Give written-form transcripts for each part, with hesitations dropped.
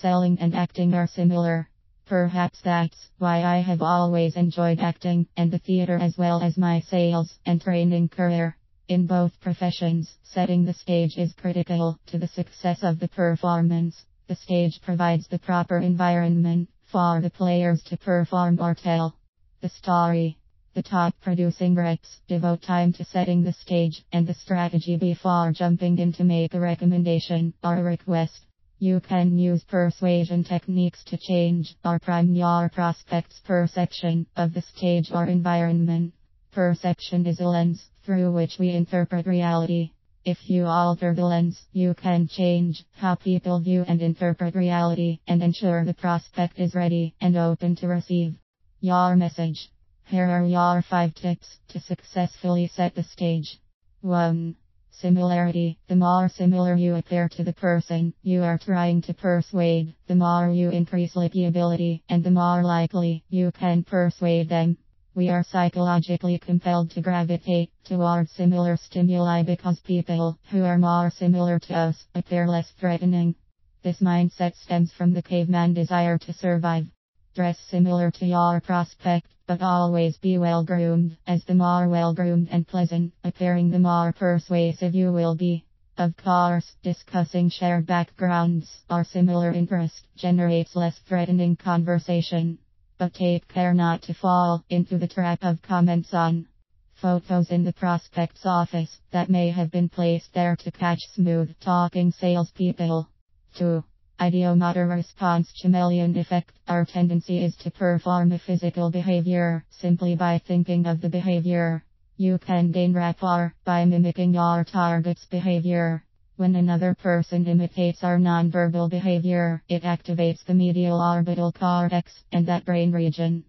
selling and acting are similar. Perhaps that's why I have always enjoyed acting and the theater as well as my sales and training career. In both professions, setting the stage is critical to the success of the performance. The stage provides the proper environment for the players to perform or tell the story. The top producing reps devote time to setting the stage and the strategy before jumping in to make a recommendation or a request. You can use persuasion techniques to change or prime your prospect's perception of the stage or environment. Perception is a lens through which we interpret reality. If you alter the lens, you can change how people view and interpret reality and ensure the prospect is ready and open to receive your message. Here are your 5 tips to successfully set the stage. 1. Similarity. The more similar you appear to the person you are trying to persuade, the more you increase likability and the more likely you can persuade them. We are psychologically compelled to gravitate towards similar stimuli because people who are more similar to us appear less threatening. This mindset stems from the caveman desire to survive. Dress similar to your prospect, but always be well-groomed, as the more well-groomed and pleasant appearing, the more persuasive you will be. Of course, discussing shared backgrounds or similar interest generates less threatening conversation. But take care not to fall into the trap of comments on photos in the prospect's office that may have been placed there to catch smooth-talking salespeople. 2. Ideomotor response chameleon effect. Our tendency is to perform a physical behavior simply by thinking of the behavior. You can gain rapport by mimicking your target's behavior. When another person imitates our nonverbal behavior, it activates the medial orbital cortex, and that brain region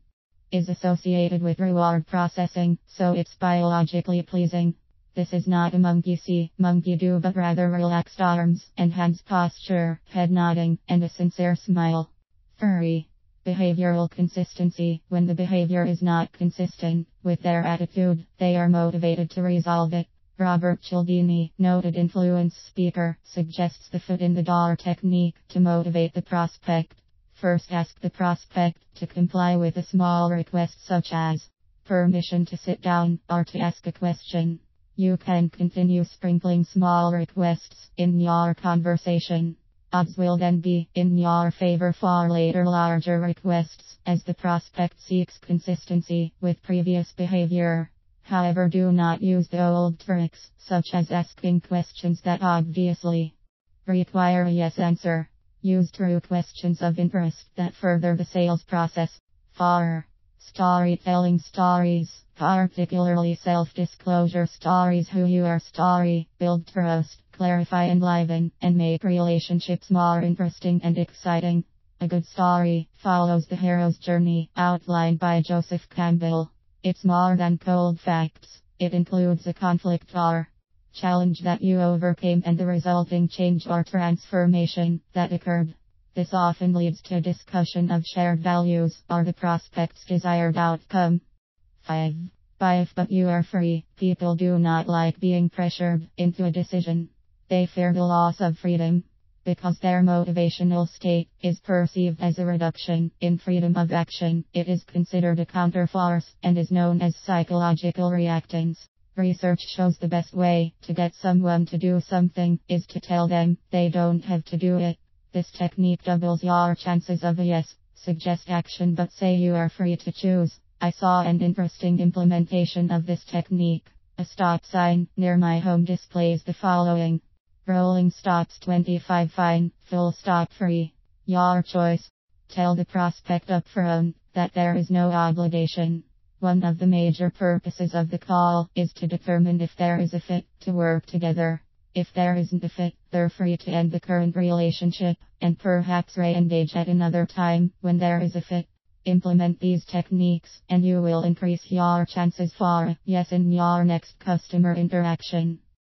is associated with reward processing, so it's biologically pleasing. This is not a monkey see, monkey do, but rather relaxed arms and hands posture, head nodding, and a sincere smile. 3. Behavioral consistency. When the behavior is not consistent with their attitude, they are motivated to resolve it. Robert Cialdini, noted influence speaker, suggests the foot in the door technique to motivate the prospect. First, ask the prospect to comply with a small request such as permission to sit down or to ask a question. You can continue sprinkling small requests in your conversation. Odds will then be in your favor for later larger requests, as the prospect seeks consistency with previous behavior. However, do not use the old tricks, such as asking questions that obviously require a yes answer. Use true questions of interest that further the sales process. 4. Storytelling stories, particularly self-disclosure stories. Who you are story, build trust, clarify, enliven, and make relationships more interesting and exciting. A good story follows the hero's journey, outlined by Joseph Campbell. It's more than cold facts. It includes a conflict or challenge that you overcame and the resulting change or transformation that occurred. This often leads to a discussion of shared values or the prospect's desired outcome. 5. But you are free. People do not like being pressured into a decision. They fear the loss of freedom, because their motivational state is perceived as a reduction in freedom of action. It is considered a counterforce and is known as psychological reactance. Research shows the best way to get someone to do something is to tell them they don't have to do it. This technique doubles your chances of a yes. Suggest action but say you are free to choose. I saw an interesting implementation of this technique. A stop sign near my home displays the following: rolling stops 25 fine, full stop free. Your choice. Tell the prospect up front that there is no obligation. One of the major purposes of the call is to determine if there is a fit to work together. If there isn't a fit, they're free to end the current relationship and perhaps re-engage at another time when there is a fit. Implement these techniques and you will increase your chances for a yes in your next customer interaction.